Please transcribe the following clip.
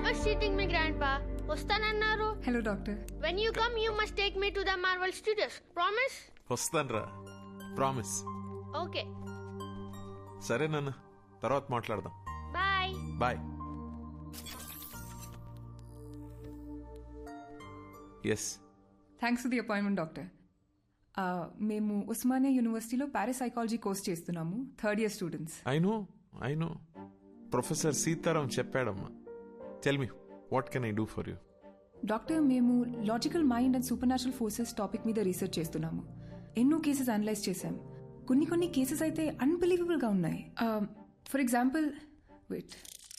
was cheating me, Grandpa. వస్తానన్నారు. Hello doctor. When you come, you must take me to the Marvel Studios. Promise? వస్తానరా, promise. Okay. సరే నాన్న, తర్వాత మాట్లాడదాం. Bye. Bye. Yes, thanks for the appointment doctor. మేము ఉస్మానియా యూనివర్సిటీలో parapsychology course చేస్తున్నాము, third year students. I know professor Sitaram చెప్పాడమ్మా. Tell me, what can I do for you? Doctor, మేము logical mind and super natural forces topic మీద research చేస్తున్నాము. ఎన్నో cases analyse చేశాం. కొన్ని కేసెస్ అయితే అన్బిలీవబుల్ గా ఉన్నాయి. For example, wait,